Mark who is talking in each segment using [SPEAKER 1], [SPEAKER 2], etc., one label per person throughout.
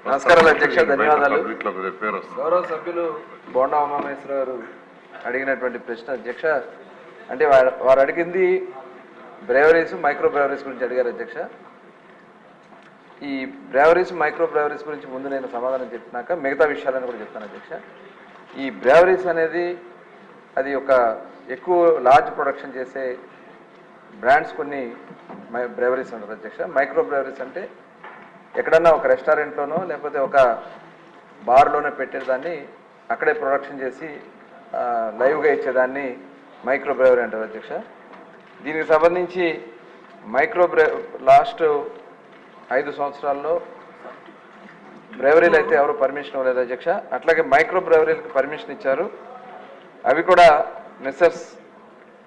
[SPEAKER 1] నమస్కారాలు అధ్యక్ష, ధన్యవాదాలు. గౌరవ సభ్యులు బోండా ఉమామహేశ్వర గారు అడిగినటువంటి ప్రశ్న అధ్యక్ష, అంటే వారు అడిగింది బ్రేవరీస్ మైక్రో బ్రేవరీస్ గురించి అడిగారు అధ్యక్ష. ఈ బ్రేవరీస్ మైక్రో బ్రేవరీస్ గురించి ముందు నేను సమాధానం చెప్పినాక మిగతా విషయాలను కూడా చెప్తాను అధ్యక్ష. ఈ బ్రేవరీస్ అనేది అది ఒక ఎక్కువ లార్జ్ ప్రొడక్షన్ చేసే బ్రాండ్స్ కొన్ని బ్రేవరీస్ అంటారు అధ్యక్ష. మైక్రో బ్రేవరీస్ అంటే ఎక్కడన్నా ఒక రెస్టారెంట్లోనో లేకపోతే ఒక బార్లోనే పెట్టేదాన్ని అక్కడే ప్రొడక్షన్ చేసి లైవ్గా ఇచ్చేదాన్ని మైక్రో బ్రేవరీ అంటారు అధ్యక్ష. దీనికి సంబంధించి లాస్ట్ 5 సంవత్సరాల్లో బ్రేవరీలు అయితే ఎవరు పర్మిషన్ ఇవ్వలేదు అధ్యక్ష. అట్లాగే మైక్రో బ్రేవరీలకు పర్మిషన్ ఇచ్చారు. అవి కూడా messrs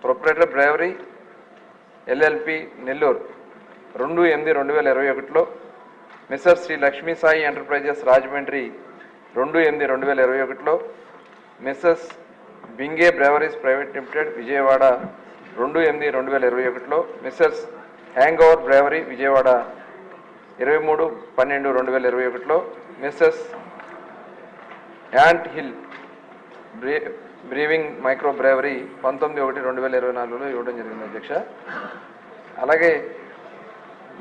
[SPEAKER 1] proprietor brewery LLP Nellore 2/8/2021లో, మిస్సెస్ శ్రీ లక్ష్మీ సాయి ఎంటర్ప్రైజెస్ రాజమండ్రి 2/8/2021లో, messrs binge breweries private limited Vijayawada 2/8/2021లో, messrs hangover brewery Vijayawada 23/12/2021లో, messrs ant hill brewing micro brewery 19/1/2024లో ఇవ్వడం జరిగింది అధ్యక్ష. అలాగే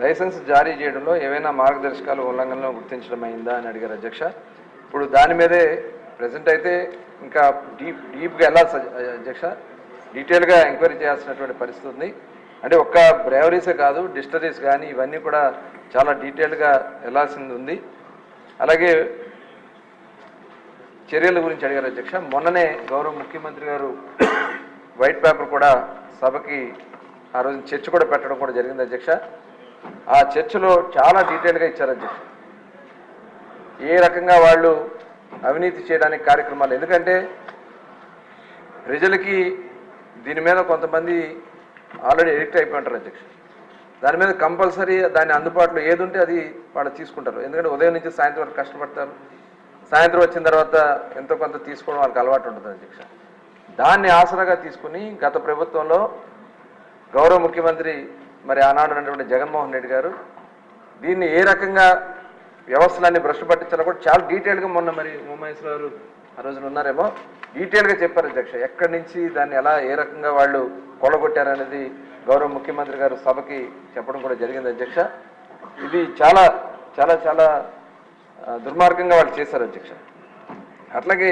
[SPEAKER 1] లైసెన్స్ జారీ చేయడంలో ఏవైనా మార్గదర్శకాలు ఉల్లంఘనలో గుర్తించడం అయిందా అని అడిగారు అధ్యక్ష. ఇప్పుడు దాని మీదే ప్రజెంట్ అయితే ఇంకా డీప్గా వెళ్ళాల్సి అధ్యక్ష, డీటెయిల్గా ఎంక్వైరీ చేయాల్సినటువంటి పరిస్థితి ఉంది. అంటే ఒక్క బ్రేవరీసే కాదు, డిస్టరీస్ కానీ ఇవన్నీ కూడా చాలా డీటెయిల్గా వెళ్ళాల్సింది ఉంది. అలాగే చర్యల గురించి అడిగారు అధ్యక్ష. మొన్ననే గౌరవ ముఖ్యమంత్రి గారు వైట్ పేపర్ కూడా సభకి ఆ రోజు చర్చ కూడా పెట్టడం కూడా జరిగింది అధ్యక్ష. ఆ చర్చలో చాలా డీటెయిల్గా ఇచ్చారు అధ్యక్ష, ఏ రకంగా వాళ్ళు అవినీతి చేయడానికి కార్యక్రమాలు. ఎందుకంటే ప్రజలకి దీని మీద కొంతమంది ఆల్రెడీ ఎడిక్ట్ అయిపోయి ఉంటారు అధ్యక్ష. దాని మీద కంపల్సరీ దాని అందుబాటులో ఏది ఉంటే అది వాళ్ళు తీసుకుంటారు. ఎందుకంటే ఉదయం నుంచి సాయంత్రం వరకు కష్టపడతారు, సాయంత్రం వచ్చిన తర్వాత ఎంతో కొంత తీసుకోవడం వాళ్ళకి అలవాటు ఉంటుంది అధ్యక్ష. దాన్ని ఆసరాగా తీసుకుని గత ప్రభుత్వంలో గౌరవ ముఖ్యమంత్రి మరి ఆనాడు ఉన్నటువంటి జగన్మోహన్ రెడ్డి గారు దీన్ని ఏ రకంగా వ్యవస్థలన్నీ భ్రష్టు పట్టించాలో కూడా చాలా డీటెయిల్గా మొన్న మరి ఉమామహేశ్వర గారు ఆ రోజున ఉన్నారేమో డీటెయిల్గా చెప్పారు అధ్యక్ష. ఎక్కడి నుంచి దాన్ని ఎలా ఏ రకంగా వాళ్ళు కొలగొట్టారనేది గౌరవ ముఖ్యమంత్రి గారు సభకి చెప్పడం కూడా జరిగింది అధ్యక్ష. ఇది చాలా చాలా చాలా దుర్మార్గంగా వాళ్ళు చేశారు అధ్యక్ష. అట్లాగే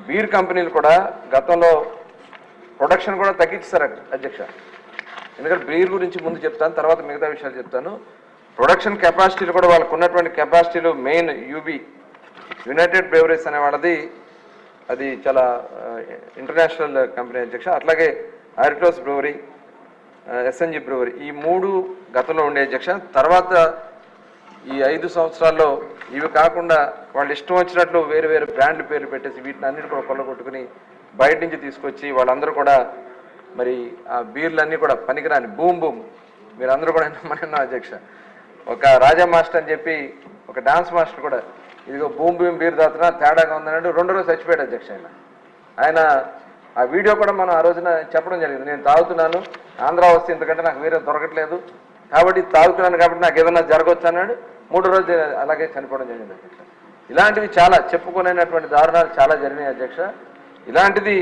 [SPEAKER 1] బీర్ కంపెనీలు కూడా గతంలో ప్రొడక్షన్ కూడా తగ్గించారు అధ్యక్ష. ఎందుకంటే బీర్ గురించి ముందు చెప్తాను, తర్వాత మిగతా విషయాలు చెప్తాను. ప్రొడక్షన్ కెపాసిటీలు కూడా వాళ్ళకు ఉన్నటువంటి కెపాసిటీలు మెయిన్ యూబీ యునైటెడ్ బ్రేవరీస్ అనే వాళ్ళది అది చాలా ఇంటర్నేషనల్ కంపెనీ అధ్యక్ష. అట్లాగే ఆరిటోస్ బ్రూవరీ, ఎస్ఎన్జి బ్రూవరీ, ఈ 3 గతంలో ఉండే అధ్యక్ష. తర్వాత ఈ 5 సంవత్సరాల్లో ఇవి కాకుండా వాళ్ళు ఇష్టం వచ్చినట్లు వేరు వేరు బ్రాండ్ల పేర్లు పెట్టేసి వీటిని అన్నిటి కూడా కొల్లగొట్టుకుని బయట నుంచి తీసుకొచ్చి వాళ్ళందరూ కూడా మరి ఆ బీర్లన్నీ కూడా పనికిరాని బూమ్ మీరు అందరూ కూడా మన అధ్యక్ష. ఒక రాజా మాస్టర్ అని చెప్పి ఒక డాన్స్ మాస్టర్ కూడా ఇదిగో బూమ్ బీర్ తాగుతున్నా తేడాగా ఉందన్నట్టు 2 రోజులు చచ్చిపోయాడు అధ్యక్ష. ఆయన ఆ వీడియో కూడా మనం ఆ రోజున చెప్పడం జరిగింది. నేను తాగుతున్నాను, ఆంధ్ర వస్తే ఇంతకంటే నాకు వేరే దొరకట్లేదు కాబట్టి తాగుతున్నాను కాబట్టి నాకు ఏదైనా జరగవచ్చు అన్నాడు. 3 రోజులు అలాగే చనిపోవడం జరిగింది అధ్యక్ష. ఇలాంటివి చాలా చెప్పుకునేటువంటి దారుణాలు చాలా జరిగినాయి అధ్యక్ష. ఇలాంటిది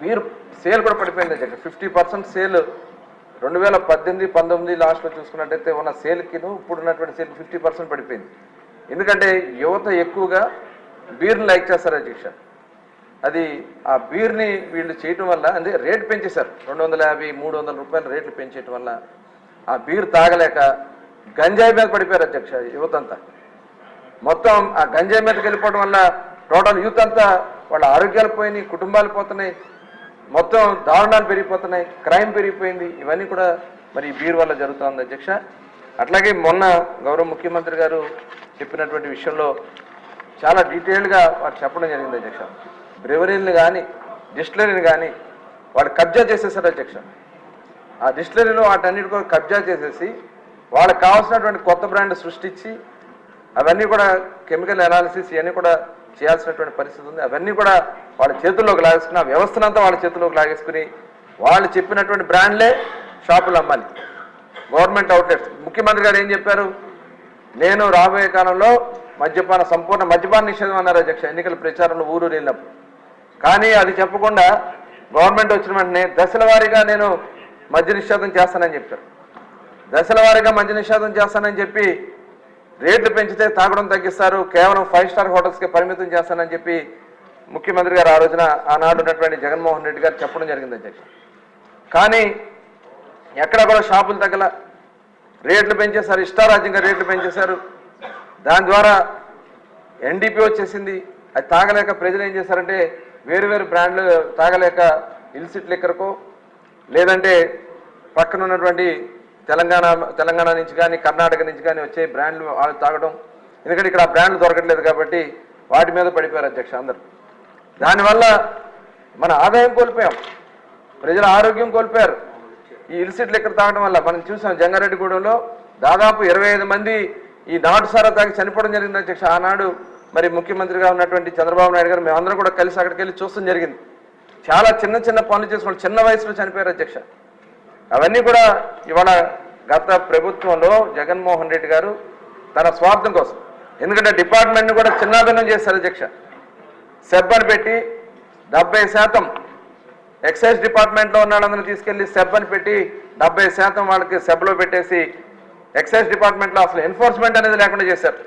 [SPEAKER 1] బీర్ సేల్ కూడా పడిపోయింది అధ్యక్ష. 50% సేల్ 2018-19 లాస్ట్లో చూసుకున్నట్టయితే ఉన్న సేల్కి ఇప్పుడు ఉన్నటువంటి సేల్ 50% పడిపోయింది. ఎందుకంటే యువత ఎక్కువగా బీర్ని లైక్ చేస్తారు అధ్యక్ష. అది ఆ బీర్ని వీళ్ళు చేయటం వల్ల అంటే రేటు పెంచేశారు, 250-300 రూపాయల రేట్లు పెంచేయటం వల్ల ఆ బీర్ తాగలేక గంజాయి మీద పడిపోయారు అధ్యక్ష యువత అంతా. మొత్తం ఆ గంజాయి మీదకి వెళ్ళిపోవడం వల్ల టోటల్ యూత్ అంతా వాళ్ళ ఆరోగ్యాలు పోయినాయి, కుటుంబాలు పోతున్నాయి, మొత్తం దారుణాలు పెరిగిపోతున్నాయి, క్రైమ్ పెరిగిపోయింది. ఇవన్నీ కూడా మరి బీర్ వల్ల జరుగుతుంది అధ్యక్ష. అట్లాగే మొన్న గౌరవ ముఖ్యమంత్రి గారు చెప్పినటువంటి విషయంలో చాలా డీటెయిల్గా వారు చెప్పడం జరిగింది అధ్యక్ష. బ్రెవరీని కానీ డిస్టిలరీని కానీ వాళ్ళు కబ్జా చేసేసారు అధ్యక్ష. ఆ డిస్టిలరీలో వాటన్నిటి కూడా కబ్జా చేసేసి వాళ్ళకి కావాల్సినటువంటి కొత్త బ్రాండ్ సృష్టించి అవన్నీ కూడా కెమికల్ అనాలిసిస్ ఇవన్నీ కూడా చేయాల్సినటువంటి పరిస్థితి ఉంది. అవన్నీ కూడా వాళ్ళ చేతుల్లోకి లాగేసుకుని ఆ వ్యవస్థనంతా వాళ్ళ చేతుల్లోకి లాగేసుకుని వాళ్ళు చెప్పినటువంటి బ్రాండ్లే షాపులు అమ్మాలి, గవర్నమెంట్ అవుట్లెట్స్. ముఖ్యమంత్రి గారు ఏం చెప్పారు, నేను రాబోయే కాలంలో సంపూర్ణ మద్యపాన నిషేధం అన్నారు అధ్యక్ష ఎన్నికల ప్రచారంలో ఊరు వెళ్ళినప్పుడు. కానీ అది చెప్పకుండా గవర్నమెంట్ వచ్చిన వెంటనే దశల వారీగా నేను మద్య నిషేధం చేస్తానని చెప్పారు. దశల వారీగా మద్య నిషేధం చేస్తానని చెప్పి రేట్లు పెంచితే తాగడం తగ్గిస్తారు, కేవలం 5 స్టార్ హోటల్స్కే పరిమితం చేస్తానని చెప్పి ముఖ్యమంత్రి గారు ఆ రోజున ఆనాడు ఉన్నటువంటి జగన్మోహన్ రెడ్డి గారు చెప్పడం జరిగింది అధ్యక్ష. కానీ ఎక్కడ కూడా షాపులు తగ్గల, రేట్లు పెంచేశారు, ఇష్టారాజ్యంగా రేట్లు పెంచేశారు. దాని ద్వారా ఎన్డీపీ వచ్చేసింది. అది తాగలేక ప్రజలు ఏం చేశారంటే వేరు వేరు బ్రాండ్లు తాగలేక ఇల్సిట్ లిక్కర్కో లేదంటే పక్కన ఉన్నటువంటి తెలంగాణ నుంచి కానీ కర్ణాటక నుంచి కానీ వచ్చే బ్రాండ్లు వాళ్ళు తాగడం. ఎందుకంటే ఇక్కడ ఆ బ్రాండ్లు దొరకట్లేదు కాబట్టి వాటి మీద పడిపోయారు అధ్యక్ష అందరూ. దానివల్ల మన ఆదాయం కోల్పోయాం, ప్రజల ఆరోగ్యం కోల్పోయారు. ఈ ఇల్సిట్ లిక్కర్ తాగడం వల్ల మనం చూసాం జంగారెడ్డిగూడెంలో దాదాపు 25 మంది ఈ నాటుసారా తాగి చనిపోవడం జరిగింది అధ్యక్ష. ఆనాడు మరి ముఖ్యమంత్రిగా ఉన్నటువంటి చంద్రబాబు నాయుడు గారు మేమందరం కూడా కలిసి అక్కడికి వెళ్ళి చూస్తాం జరిగింది. చాలా చిన్న చిన్న పనులు చేసుకుని చిన్న వయసులో చనిపోయారు అధ్యక్ష. అవన్నీ కూడా ఇవాళ గత ప్రభుత్వంలో జగన్మోహన్ రెడ్డి గారు తన స్వార్థం కోసం, ఎందుకంటే డిపార్ట్మెంట్ని కూడా చిన్నాభిన్నం చేశారు అధ్యక్ష. సెబ్ అని పెట్టి 70% ఎక్సైజ్ డిపార్ట్మెంట్లో ఉన్న వాళ్ళందరినీ తీసుకెళ్లి సెబ్ అని పెట్టి 70% వాళ్ళకి సెబ్లో పెట్టేసి ఎక్సైజ్ డిపార్ట్మెంట్లో అసలు ఎన్ఫోర్స్మెంట్ అనేది లేకుండా చేశారు.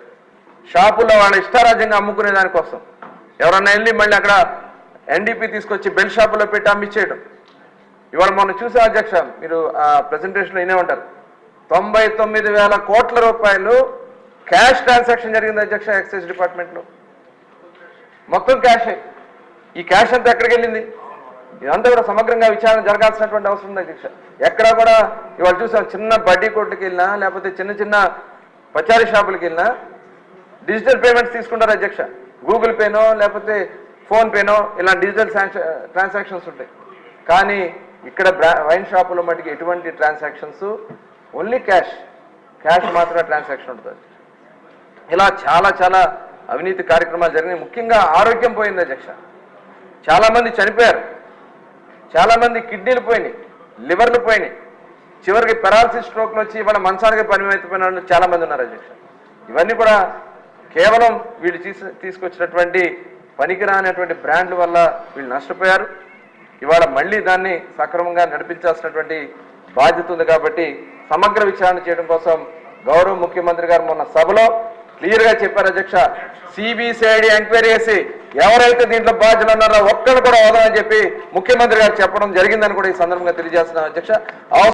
[SPEAKER 1] షాపుల్లో వాళ్ళ ఇష్టారాజ్యంగా అమ్ముకునే దానికోసం ఎవరన్నా వెళ్ళి మళ్ళీ అక్కడ ఎన్డీపీ తీసుకొచ్చి బెల్ షాపుల్లో పెట్టి అమ్మిచ్చేయడం. ఇవాళ మొన్న చూసే అధ్యక్ష మీరు ఆ ప్రెజెంటేషన్లో వినే ఉంటారు, 99,000 కోట్ల రూపాయలు క్యాష్ ట్రాన్సాక్షన్ జరిగింది అధ్యక్ష ఎక్సైజ్ డిపార్ట్మెంట్లో. మొత్తం క్యాషే. ఈ క్యాష్ అంతా ఎక్కడికి వెళ్ళింది? ఇదంతా కూడా సమగ్రంగా విచారణ జరగాల్సినటువంటి అవసరం ఉంది అధ్యక్ష. ఎక్కడా కూడా ఇవాళ చూసాం చిన్న బడ్డీ కొట్టుకి వెళ్ళినా లేకపోతే చిన్న చిన్న పచారీ షాపులకి వెళ్ళినా డిజిటల్ పేమెంట్స్ తీసుకుంటారు అధ్యక్ష. గూగుల్ పేనో లేకపోతే ఫోన్పేనో ఇలా డిజిటల్ ట్రాన్సాక్షన్స్ ఉంటాయి. కానీ ఇక్కడ వైన్ షాపులో మటుకు ఎటువంటి ట్రాన్సాక్షన్స్, ఓన్లీ క్యాష్ మాత్రమే ట్రాన్సాక్షన్ ఉంటుంది. ఇలా చాలా చాలా అవినీతి కార్యక్రమాలు జరిగినాయి. ముఖ్యంగా ఆరోగ్యం పోయింది అధ్యక్ష. చాలామంది చనిపోయారు, చాలామంది కిడ్నీలు పోయినాయి, లివర్లు పోయినాయి, చివరికి పెరాలసిస్ స్ట్రోక్లు వచ్చి ఇవాళ మంచానికి పరిమితమైన వాళ్ళు చాలామంది ఉన్నారు అధ్యక్ష. ఇవన్నీ కూడా కేవలం వీళ్ళు తీసుకొచ్చినటువంటి పనికిరానటువంటి బ్రాండ్ల వల్ల వీళ్ళు నష్టపోయారు. ఇవాళ మళ్ళీ దాన్ని సక్రమంగా నడిపించాల్సినటువంటి బాధ్యత ఉంది. కాబట్టి సమగ్ర విచారణ చేయడం కోసం గౌరవ ముఖ్యమంత్రి గారు మొన్న సభలో క్లియర్గా చెప్పారు అధ్యక్ష. సిబిసిఐడి ఎంక్వైరీ చేసి ఎవరైతే దీంట్లో బాధ్యులు ఉన్నారో ఒక్కరు కూడా వదలని చెప్పి ముఖ్యమంత్రి గారు చెప్పడం జరిగిందని కూడా ఈ సందర్భంగా తెలియజేస్తున్నాం అధ్యక్ష.